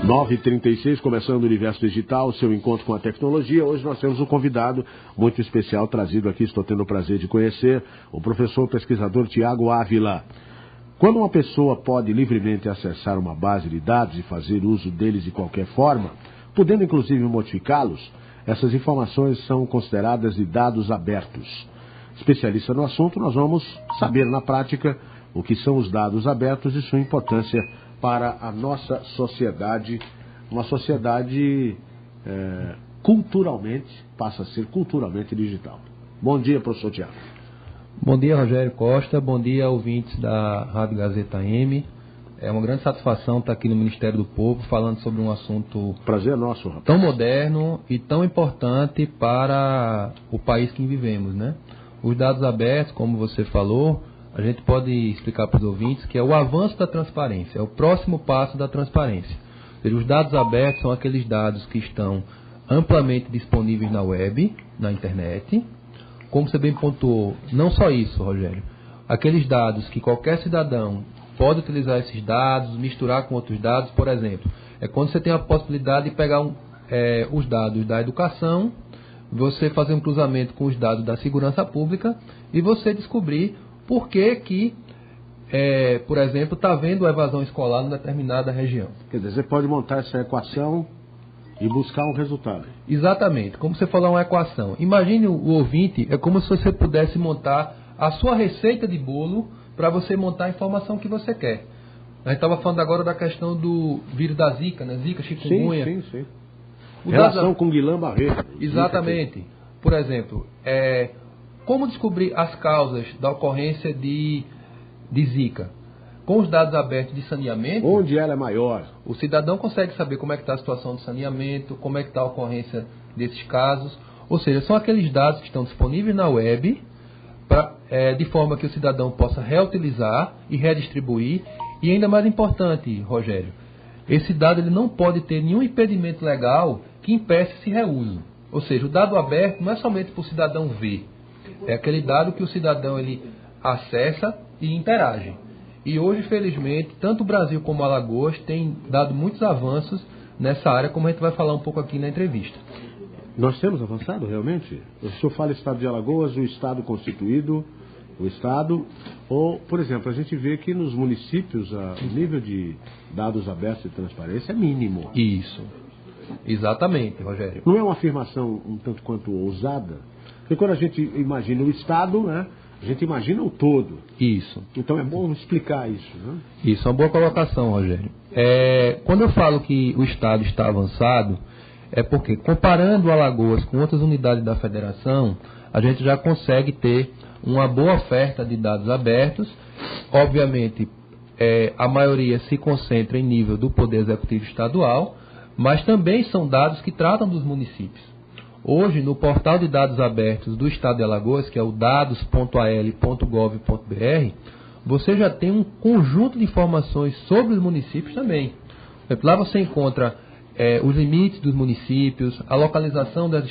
9h36, começando o Universo Digital, seu encontro com a tecnologia. Hoje nós temos um convidado muito especial trazido aqui, estou tendo o prazer de conhecer, o professor pesquisador Tiago Ávila. Quando uma pessoa pode livremente acessar uma base de dados e fazer uso deles de qualquer forma, podendo inclusive modificá-los, essas informações são consideradas de dados abertos. Especialista no assunto, nós vamos saber na prática o que são os dados abertos e sua importância para a nossa sociedade, uma sociedade culturalmente, passa a ser culturalmente digital. Bom dia, professor Tiago. Bom dia, Rogério Costa, bom dia, ouvintes da Rádio Gazeta AM. É uma grande satisfação estar aqui no Ministério do Povo falando sobre um assunto prazer nosso, rapaz, tão moderno e tão importante para o país que vivemos, né? Os dados abertos, como você falou, a gente pode explicar para os ouvintes que é o avanço da transparência, é o próximo passo da transparência. Ou seja, os dados abertos são aqueles dados que estão amplamente disponíveis na web, na internet. Como você bem pontuou, não só isso, Rogério, aqueles dados que qualquer cidadão pode utilizar esses dados, misturar com outros dados, por exemplo, é quando você tem a possibilidade de pegar os dados da educação, você fazer um cruzamento com os dados da segurança pública e você descobrir por que, por exemplo, está havendo evasão escolar em determinada região. Quer dizer, você pode montar essa equação e buscar um resultado. Exatamente. Como você falou, uma equação. Imagine o ouvinte, é como se você pudesse montar a sua receita de bolo para você montar a informação que você quer. A gente estava falando agora da questão do vírus da Zika, né? Zika, chikungunya. Sim. Relação com Guillain-Barré. Exatamente. Por exemplo, como descobrir as causas da ocorrência de Zika? Com os dados abertos de saneamento... Onde ela é maior? O cidadão consegue saber como é que está a situação do saneamento, como é que está a ocorrência desses casos. Ou seja, são aqueles dados que estão disponíveis na web, de forma que o cidadão possa reutilizar e redistribuir. E ainda mais importante, Rogério, esse dado ele não pode ter nenhum impedimento legal que impeça esse reuso. Ou seja, o dado aberto não é somente para o cidadão ver. É aquele dado que o cidadão ele acessa e interage. E hoje, felizmente, tanto o Brasil como Alagoas têm dado muitos avanços nessa área, como a gente vai falar um pouco aqui na entrevista. Nós temos avançado realmente? O senhor fala estado de Alagoas, o estado constituído, o estado, ou, por exemplo, a gente vê que nos municípios o nível de dados abertos e transparência é mínimo. Isso, exatamente, Rogério. Não é uma afirmação um tanto quanto ousada? Porque quando a gente imagina o estado, né, a gente imagina o todo. Isso. Então é bom explicar isso, né? Isso, é uma boa colocação, Rogério. Quando eu falo que o estado está avançado, é porque, comparando Alagoas com outras unidades da federação, a gente já consegue ter uma boa oferta de dados abertos. Obviamente, a maioria se concentra em nível do Poder Executivo Estadual, mas também são dados que tratam dos municípios. Hoje, no portal de dados abertos do Estado de Alagoas, que é o dados.al.gov.br, você já tem um conjunto de informações sobre os municípios também. Lá você encontra os limites dos municípios, a localização das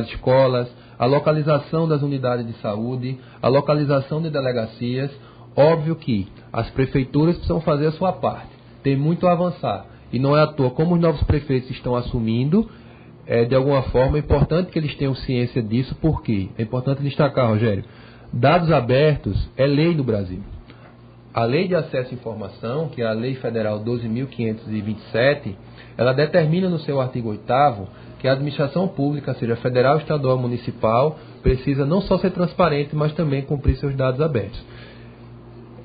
escolas, a localização das unidades de saúde, a localização de delegacias. Óbvio que as prefeituras precisam fazer a sua parte. Tem muito a avançar. E não é à toa, como os novos prefeitos estão assumindo, de alguma forma é importante que eles tenham ciência disso, porque é importante destacar, Rogério, dados abertos é lei no Brasil. A Lei de Acesso à Informação, que é a Lei Federal 12.527, ela determina no seu artigo 8º que a administração pública, seja federal, estadual, municipal, precisa não só ser transparente, mas também cumprir seus dados abertos.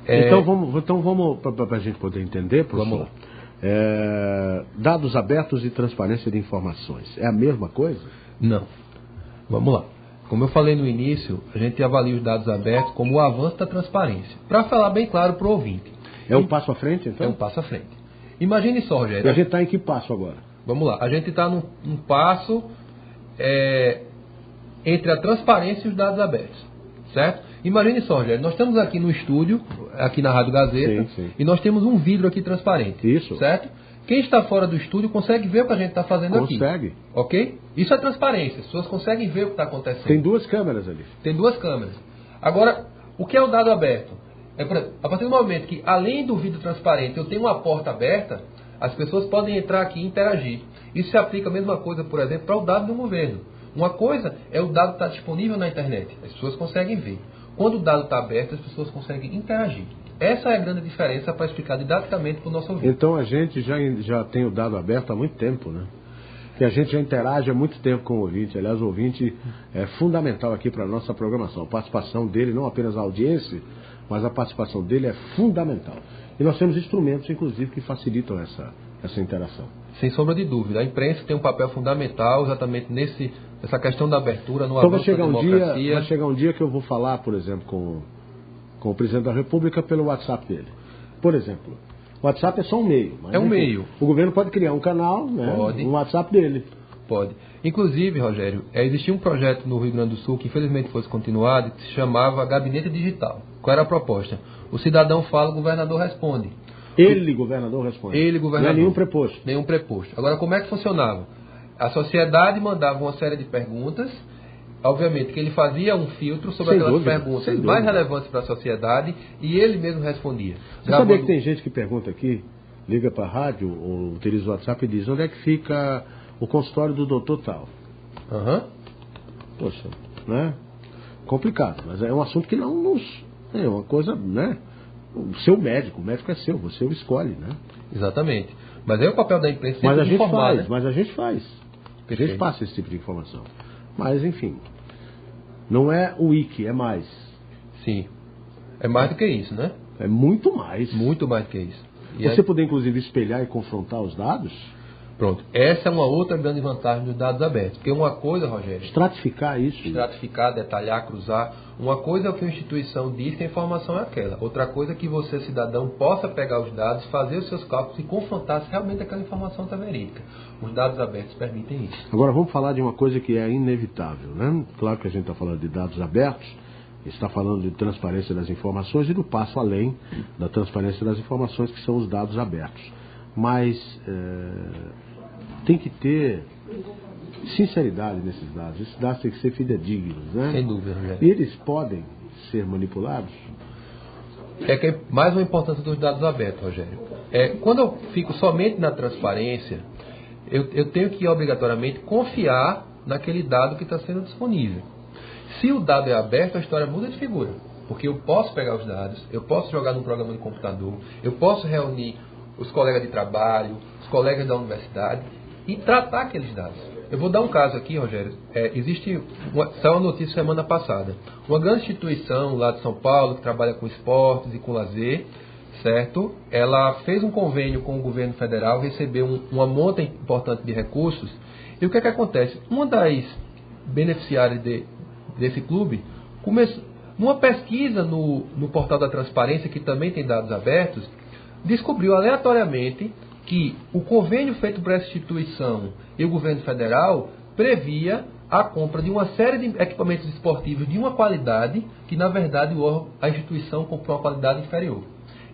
Então vamos para a gente poder entender, professor. Vamos lá. Dados abertos e transparência de informações. É a mesma coisa? Não. Vamos lá. Como eu falei no início, a gente avalia os dados abertos como o avanço da transparência. Para falar bem claro para o ouvinte. É um passo à frente, então? É um passo à frente. Imagine só, Rogério. E a gente está em que passo agora? Vamos lá. A gente está num passo entre a transparência e os dados abertos. Certo? Imagine só, Rogério. Nós estamos aqui no estúdio, aqui na Rádio Gazeta, sim. E nós temos um vidro aqui transparente. Isso. Certo? Quem está fora do estúdio consegue ver o que a gente está fazendo aqui. Consegue. Ok? Isso é transparência. As pessoas conseguem ver o que está acontecendo. Tem duas câmeras ali. Tem duas câmeras. Agora, o que é o dado aberto? A partir do momento que, além do vidro transparente, eu tenho uma porta aberta, As pessoas podem entrar aqui e interagir. Isso se aplica a mesma coisa, por exemplo, para o dado do governo. Uma coisa é o dado estar disponível na internet. As pessoas conseguem ver. Quando o dado está aberto, as pessoas conseguem interagir. Essa é a grande diferença para explicar didaticamente para o nosso ouvinte. Então a gente já tem o dado aberto há muito tempo, né? Que a gente já interage há muito tempo com o ouvinte. Aliás, o ouvinte é fundamental aqui para a nossa programação. A participação dele, não apenas a audiência, mas a participação dele é fundamental. E nós temos instrumentos, inclusive, que facilitam essa interação. Sem sombra de dúvida. A imprensa tem um papel fundamental exatamente nessa questão da abertura, no então avanço da democracia. Vai chegar um dia que eu vou falar, por exemplo, com o presidente da República pelo WhatsApp dele. Por exemplo, o WhatsApp é só um meio. Mas é um meio. O governo pode criar um canal, né, no WhatsApp dele. Pode. Inclusive, Rogério, existia um projeto no Rio Grande do Sul que infelizmente foi descontinuado, que se chamava Gabinete Digital. Qual era a proposta? O cidadão fala, o governador responde. Ele, governador, responde. Ele, governador. Não é nenhum preposto. Nenhum preposto. Agora, como é que funcionava? A sociedade mandava uma série de perguntas. Obviamente que ele fazia um filtro sobre aquelas perguntas mais relevantes para a sociedade e ele mesmo respondia. Você sabia que tem gente que pergunta aqui, liga para a rádio ou utiliza o WhatsApp e diz: onde é que fica o consultório do doutor tal? Poxa, né? Complicado, mas é um assunto que não nos... É uma coisa, né? O seu médico, o médico é seu, você o escolhe, né? Exatamente. Mas aí o papel da imprensa é mas a gente informar, faz, né? Mas a gente faz. A gente passa esse tipo de informação. Mas, enfim, não é o wiki, é mais. Sim. É mais do que isso, né? É muito mais. Muito mais do que isso. E você poder, inclusive, espelhar e confrontar os dados? Pronto. Essa é uma outra grande vantagem dos dados abertos. Porque uma coisa, Rogério... Estratificar isso. Estratificar, detalhar, cruzar. Uma coisa é o que a instituição diz que a informação é aquela. Outra coisa é que você, cidadão, possa pegar os dados, fazer os seus cálculos e confrontar se realmente aquela informação está verídica. Os dados abertos permitem isso. Agora, vamos falar de uma coisa que é inevitável, né? Claro que a gente está falando de dados abertos, está falando de transparência das informações e do passo além da transparência das informações, que são os dados abertos. Mas tem que ter sinceridade nesses dados. Esses dados têm que ser fidedignos, né? Sem dúvida, Rogério. E eles podem ser manipulados? Que é mais uma importância dos dados abertos, Rogério. Quando eu fico somente na transparência, eu tenho que obrigatoriamente confiar naquele dado que está sendo disponível. Se o dado é aberto, a história muda de figura. Porque eu posso pegar os dados, eu posso jogar num programa de computador, eu posso reunir os colegas de trabalho, os colegas da universidade e tratar aqueles dados. Eu vou dar um caso aqui, Rogério. Saiu uma notícia semana passada. Uma grande instituição lá de São Paulo, que trabalha com esportes e com lazer, certo? Ela fez um convênio com o governo federal, recebeu uma monta importante de recursos. E o que é que acontece? Uma das beneficiárias desse clube começou, numa pesquisa no portal da transparência, que também tem dados abertos, descobriu aleatoriamente que o convênio feito por essa instituição e o governo federal previa a compra de uma série de equipamentos esportivos de uma qualidade que, na verdade, a instituição comprou uma qualidade inferior.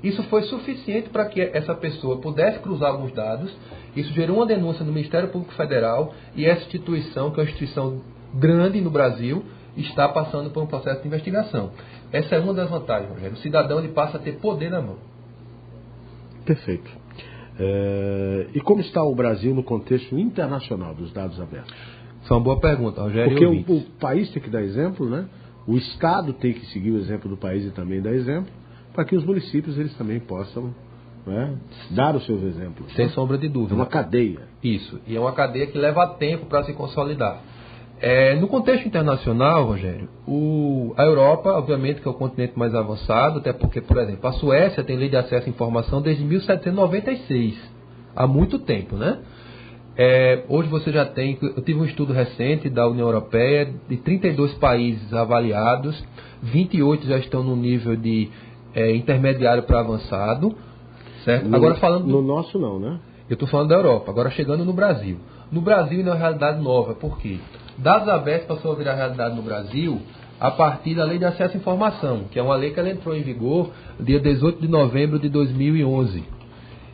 Isso foi suficiente para que essa pessoa pudesse cruzar alguns dados. Isso gerou uma denúncia no Ministério Público Federal e essa instituição, que é uma instituição grande no Brasil, está passando por um processo de investigação. Essa é uma das vantagens, Rogério. O cidadão ele passa a ter poder na mão. Perfeito. E como está o Brasil no contexto internacional dos dados abertos? Isso é uma boa pergunta, Rogério. Porque o país tem que dar exemplo, né? O Estado tem que seguir o exemplo do país e também dar exemplo, para que os municípios eles também possam, né, dar os seus exemplos. Sem sombra de dúvida. É uma cadeia. Isso. E é uma cadeia que leva tempo para se consolidar. No contexto internacional, Rogério, a Europa, obviamente, que é o continente mais avançado, até porque, por exemplo, a Suécia tem lei de acesso à informação desde 1796, há muito tempo, né? Hoje você já tem, eu tive um estudo recente da União Europeia, de 32 países avaliados, 28 já estão no nível de intermediário para avançado, certo? Agora falando no nosso não, né? Eu estou falando da Europa, agora chegando no Brasil. No Brasil é uma realidade nova, por quê? Dados abertos passou a virar realidade no Brasil a partir da Lei de Acesso à Informação, que é uma lei que ela entrou em vigor dia 18 de novembro de 2011.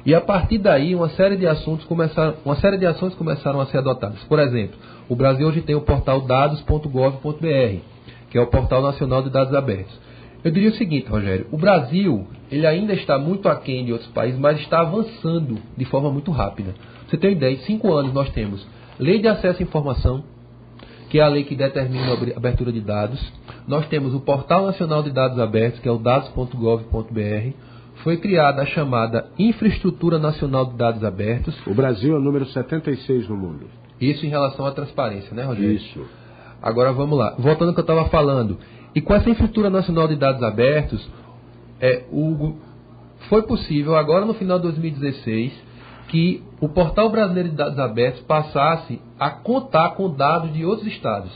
E a partir daí uma série de ações começaram a ser adotadas. Por exemplo, o Brasil hoje tem o portal dados.gov.br, que é o portal nacional de dados abertos. Eu diria o seguinte, Rogério, o Brasil, ele ainda está muito aquém de outros países, mas está avançando de forma muito rápida. Pra você ter uma ideia, em 5 anos nós temos Lei de Acesso à Informação, que é a lei que determina a abertura de dados. Nós temos o Portal Nacional de Dados Abertos, que é o dados.gov.br. Foi criada a chamada Infraestrutura Nacional de Dados Abertos. O Brasil é o número 76 no mundo. Isso em relação à transparência, né, Rogério? Isso. Agora vamos lá. Voltando ao que eu estava falando. E com essa Infraestrutura Nacional de Dados Abertos, foi possível, agora no final de 2016, que o Portal Brasileiro de Dados Abertos passasse a contar com dados de outros estados.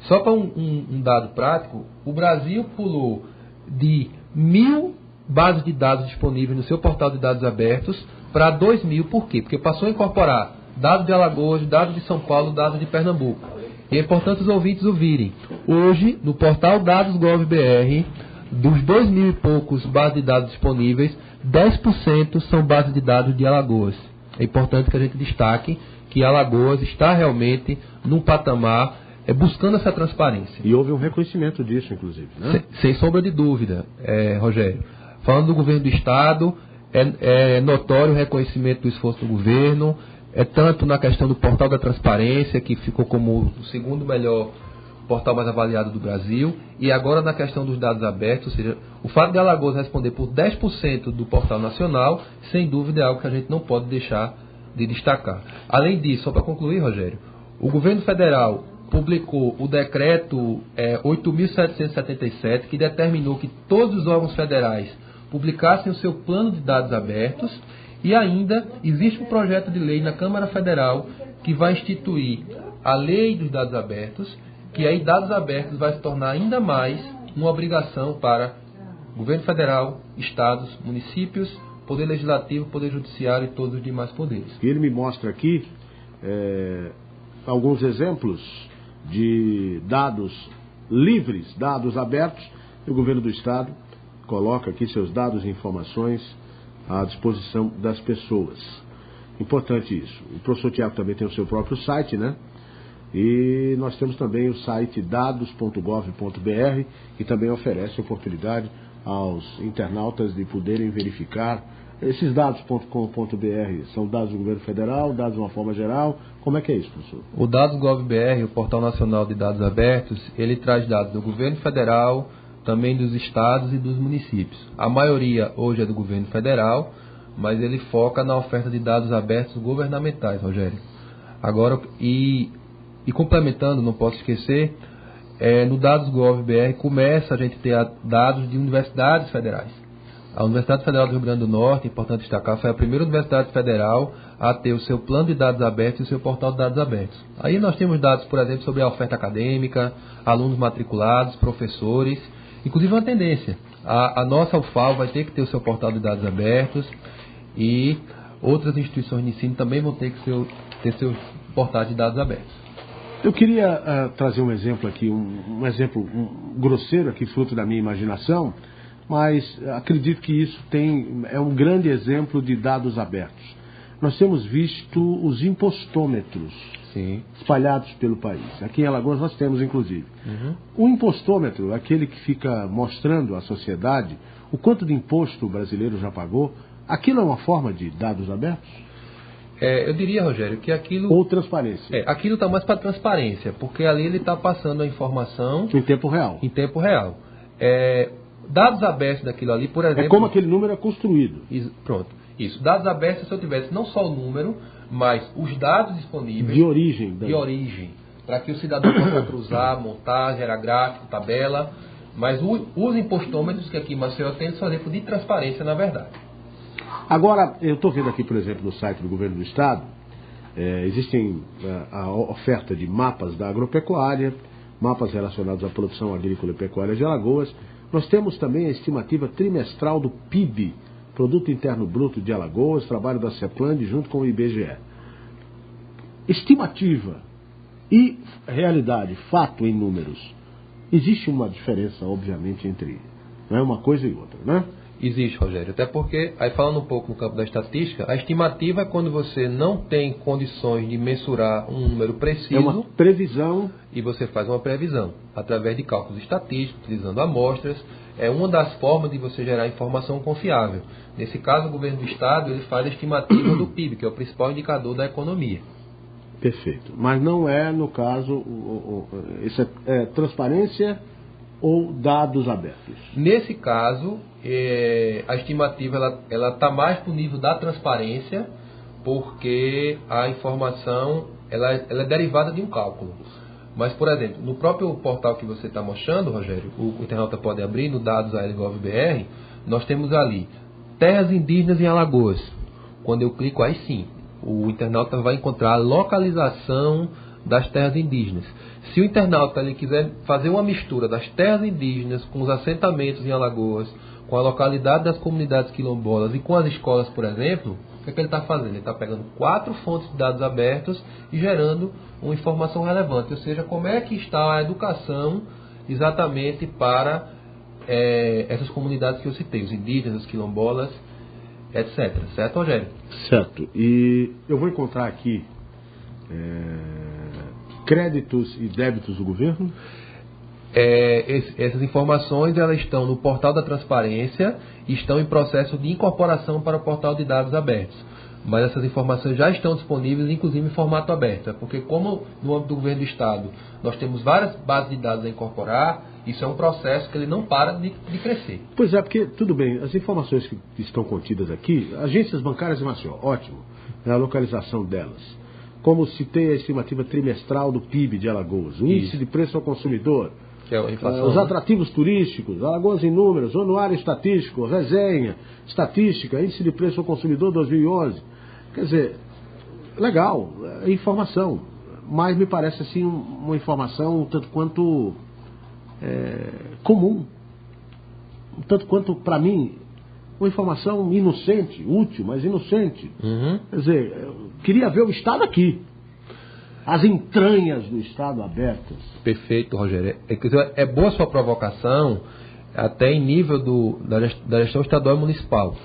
Só para um dado prático, o Brasil pulou de 1.000 bases de dados disponíveis no seu Portal de Dados Abertos para 2.000. Por quê? Porque passou a incorporar dados de Alagoas, dados de São Paulo, dados de Pernambuco. E é importante os ouvintes ouvirem. Hoje, no portal Dados.gov.br, dos 2.000 e poucos bases de dados disponíveis, 10% são bases de dados de Alagoas. É importante que a gente destaque que Alagoas está realmente num patamar buscando essa transparência. E houve um reconhecimento disso, inclusive, né? Sem sombra de dúvida, Rogério. Falando do governo do Estado, é notório o reconhecimento do esforço do governo, tanto na questão do portal da transparência, que ficou como o segundo melhor portal mais avaliado do Brasil, e agora na questão dos dados abertos, ou seja, o fato de Alagoas responder por 10% do portal nacional, sem dúvida é algo que a gente não pode deixar de destacar. Além disso, só para concluir, Rogério, o governo federal publicou o decreto 8.777, que determinou que todos os órgãos federais publicassem o seu plano de dados abertos, e ainda existe um projeto de lei na Câmara Federal que vai instituir a lei dos dados abertos, que aí dados abertos vai se tornar ainda mais uma obrigação para governo federal, estados, municípios, poder legislativo, poder judiciário e todos os demais poderes. E ele me mostra aqui alguns exemplos de dados livres, dados abertos, e o governo do estado coloca aqui seus dados e informações à disposição das pessoas. Importante isso. O professor Tiago também tem o seu próprio site, né? E nós temos também o site dados.gov.br, que também oferece oportunidade aos internautas de poderem verificar. Esses dados.com.br são dados do governo federal, dados de uma forma geral. Como é que é isso, professor? O Dados.gov.br, o Portal Nacional de Dados Abertos, ele traz dados do governo federal, também dos estados e dos municípios. A maioria hoje é do governo federal, mas ele foca na oferta de dados abertos governamentais, Rogério. Agora, e complementando, não posso esquecer, no Dados.gov.br começa a gente ter dados de universidades federais. A Universidade Federal do Rio Grande do Norte, importante destacar, foi a primeira universidade federal a ter o seu plano de dados abertos e o seu portal de dados abertos. Aí nós temos dados, por exemplo, sobre a oferta acadêmica, alunos matriculados, professores, inclusive uma tendência. A nossa UFAL vai ter que ter o seu portal de dados abertos e outras instituições de ensino também vão ter que ter seus portais de dados abertos. Eu queria trazer um exemplo aqui, um exemplo grosseiro aqui, fruto da minha imaginação, mas acredito que isso é um grande exemplo de dados abertos. Nós temos visto os impostômetros espalhados pelo país. Aqui em Alagoas nós temos, inclusive. O impostômetro, aquele que fica mostrando à sociedade o quanto de imposto o brasileiro já pagou, aquilo é uma forma de dados abertos? Eu diria, Rogério, que aquilo... Ou transparência. Aquilo está mais para transparência, porque ali ele está passando a informação... Em tempo real. Em tempo real. Dados abertos daquilo ali, por exemplo... É como aquele número é construído. Pronto. Isso. Dados abertos, se eu tivesse não só o número, mas os dados disponíveis... De origem. De origem. Para que o cidadão possa cruzar, montar, gerar gráfico, tabela. Mas os impostômetros, que aqui em Maceió tem esse exemplo de transparência, na verdade. Agora, eu estou vendo aqui, por exemplo, no site do Governo do Estado, existem a oferta de mapas da agropecuária, mapas relacionados à produção agrícola e pecuária de Alagoas. Nós temos também a estimativa trimestral do PIB, Produto Interno Bruto de Alagoas, trabalho da CEPLAND junto com o IBGE. Estimativa e realidade, fato em números. Existe uma diferença, obviamente, entre uma coisa e outra, né? Existe, Rogério. Até porque, aí falando um pouco no campo da estatística, a estimativa é quando você não tem condições de mensurar um número preciso. É uma previsão. E você faz uma previsão através de cálculos estatísticos, utilizando amostras. É uma das formas de você gerar informação confiável. Nesse caso, o governo do Estado ele faz a estimativa do PIB, que é o principal indicador da economia. Perfeito. Mas não é, no caso, isso é transparência ou dados abertos? Nesse caso, a estimativa ela está mais para o nível da transparência, porque a informação ela é derivada de um cálculo. Mas, por exemplo, no próprio portal que você está mostrando, Rogério, o internauta pode abrir no dados AL.gov.br, nós temos ali terras indígenas em Alagoas. Quando eu clico, aí sim, o internauta vai encontrar a localização das terras indígenas. Se o internauta ele quiser fazer uma mistura das terras indígenas com os assentamentos em Alagoas, com a localidade das comunidades quilombolas e com as escolas, por exemplo, o que ele está fazendo? Ele está pegando 4 fontes de dados abertos e gerando uma informação relevante. Ou seja, como é que está a educação exatamente para essas comunidades que eu citei, os indígenas, os quilombolas, etc. Certo, Rogério? Certo. E eu vou encontrar aqui créditos e débitos do governo? Essas informações elas estão no portal da transparência e estão em processo de incorporação para o portal de dados abertos. Mas essas informações já estão disponíveis, inclusive em formato aberto. Porque como no âmbito do governo do Estado nós temos várias bases de dados a incorporar, isso é um processo que ele não para de crescer. Pois é, porque, tudo bem, as informações que estão contidas aqui, agências bancárias em Maceió, ótimo, a localização delas. Como citei a estimativa trimestral do PIB de Alagoas, o índice de preço ao consumidor, que é a inflação, os atrativos turísticos, Alagoas em números, anuário estatístico, resenha, estatística, índice de preço ao consumidor 2011. Quer dizer, legal, é informação, mas me parece assim uma informação um tanto quanto comum, um tanto quanto, para mim, uma informação inocente, útil, mas inocente. Quer dizer, eu queria ver o Estado aqui. As entranhas do Estado abertas. Perfeito, Rogério. É boa sua provocação, até em nível da gestão estadual e municipal.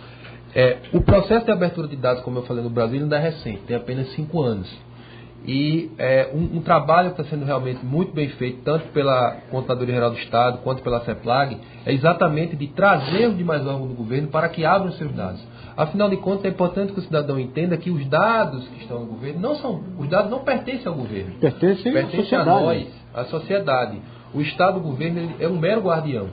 O processo de abertura de dados, como eu falei no Brasil, ainda é recente, tem apenas 5 anos. E um trabalho que está sendo realmente muito bem feito, tanto pela Contadoria Geral do Estado, quanto pela CEPLAG, é exatamente de trazer os demais órgãos do governo para que abram os seus dados. Afinal de contas, é importante que o cidadão entenda que os dados que estão no governo os dados não pertencem ao governo. Pertencem a nós, à sociedade. O Estado, o governo, ele é um mero guardião.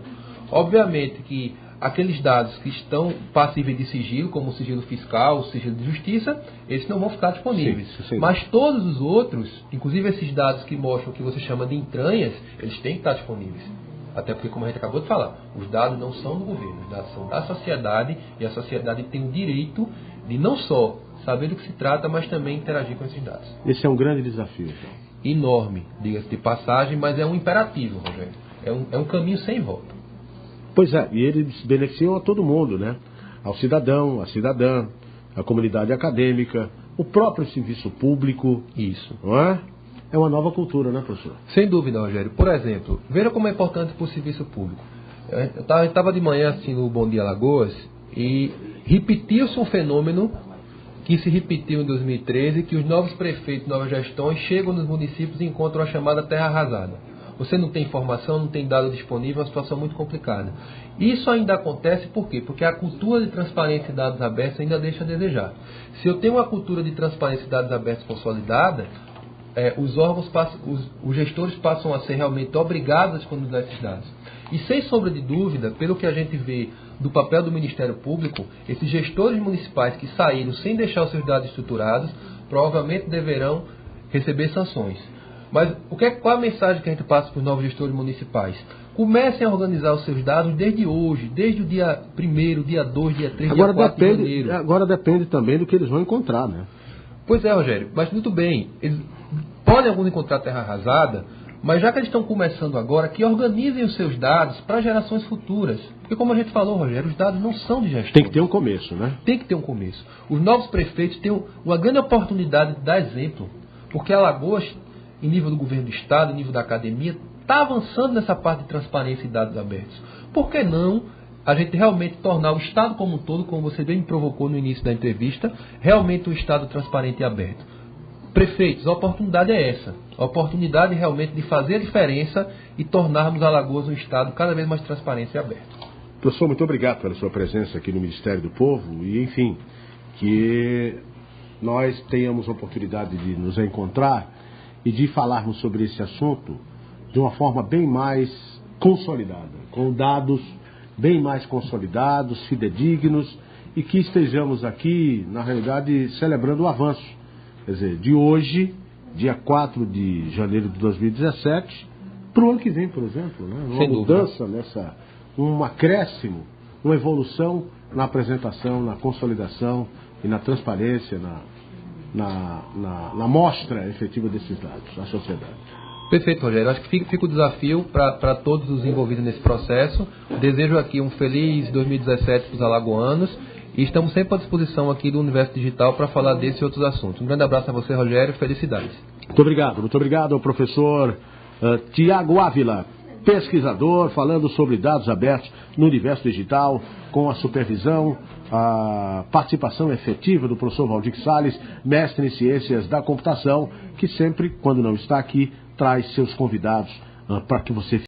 Obviamente que aqueles dados que estão passíveis de sigilo, como o sigilo fiscal, o sigilo de justiça, esses não vão ficar disponíveis. Sim. Mas todos os outros, inclusive esses dados que mostram o que você chama de entranhas, eles têm que estar disponíveis. Até porque, como a gente acabou de falar, os dados não são do governo, os dados são da sociedade, e a sociedade tem o direito de não só saber do que se trata, mas também interagir com esses dados. Esse é um grande desafio, então. Enorme, diga-se de passagem, mas é um imperativo, Rogério. É um caminho sem volta. Pois é, e eles beneficiam a todo mundo, né? Ao cidadão, à cidadã, à comunidade acadêmica, o próprio serviço público. Isso. Não é? É uma nova cultura, né, professor? Sem dúvida, Rogério. Por exemplo, veja como é importante para o serviço público. Eu estava de manhã assistindo o Bom Dia Alagoas e repetiu-se um fenômeno que se repetiu em 2013, que os novos prefeitos, novas gestões chegam nos municípios e encontram a chamada terra arrasada. Você não tem informação, não tem dado disponível, é uma situação muito complicada. Isso ainda acontece por quê? Porque a cultura de transparência e dados abertos ainda deixa a desejar. Se eu tenho uma cultura de transparência e dados abertos consolidada, os gestores passam a ser realmente obrigados a disponibilizar esses dados. E sem sombra de dúvida, pelo que a gente vê do papel do Ministério Público, esses gestores municipais que saíram sem deixar os seus dados estruturados, provavelmente deverão receber sanções. Mas qual a mensagem que a gente passa para os novos gestores municipais? Comecem a organizar os seus dados desde hoje, desde o dia 1º, dia 2, dia 3, dia 4 de janeiro. Agora depende também do que eles vão encontrar, né? Pois é, Rogério, mas muito bem. Eles podem alguns encontrar terra arrasada, mas já que eles estão começando agora, que organizem os seus dados para gerações futuras. Porque como a gente falou, Rogério, os dados não são de gestão. Tem que ter um começo, né? Tem que ter um começo. Os novos prefeitos têm uma grande oportunidade de dar exemplo, porque Alagoas, em nível do governo do Estado, em nível da academia, está avançando nessa parte de transparência e dados abertos. Por que não a gente realmente tornar o Estado como um todo, como você bem me provocou no início da entrevista, realmente um Estado transparente e aberto. Prefeitos, a oportunidade é essa. A oportunidade realmente de fazer a diferença e tornarmos Alagoas um Estado cada vez mais transparente e aberto. Professor, muito obrigado pela sua presença aqui no Ministério do Povo e, enfim, que nós tenhamos a oportunidade de nos encontrar e de falarmos sobre esse assunto de uma forma bem mais consolidada, com dados bem mais consolidados, fidedignos, e que estejamos aqui, na realidade, celebrando o avanço. Quer dizer, de hoje, dia 4 de janeiro de 2017, para o ano que vem, por exemplo, né? Uma mudança um acréscimo, uma evolução na apresentação, na consolidação e na transparência, na mostra efetiva desses dados à sociedade. Perfeito, Rogério. Acho que fica o desafio para todos os envolvidos nesse processo. Desejo aqui um feliz 2017 para os alagoanos e estamos sempre à disposição aqui do Universo Digital para falar desses e outros assuntos. Um grande abraço a você, Rogério. Felicidades. Muito obrigado ao professor Tiago Ávila, pesquisador, falando sobre dados abertos no universo digital, com a supervisão, a participação efetiva do professor Valdir Salles, mestre em ciências da computação, que sempre, quando não está aqui, traz seus convidados para que você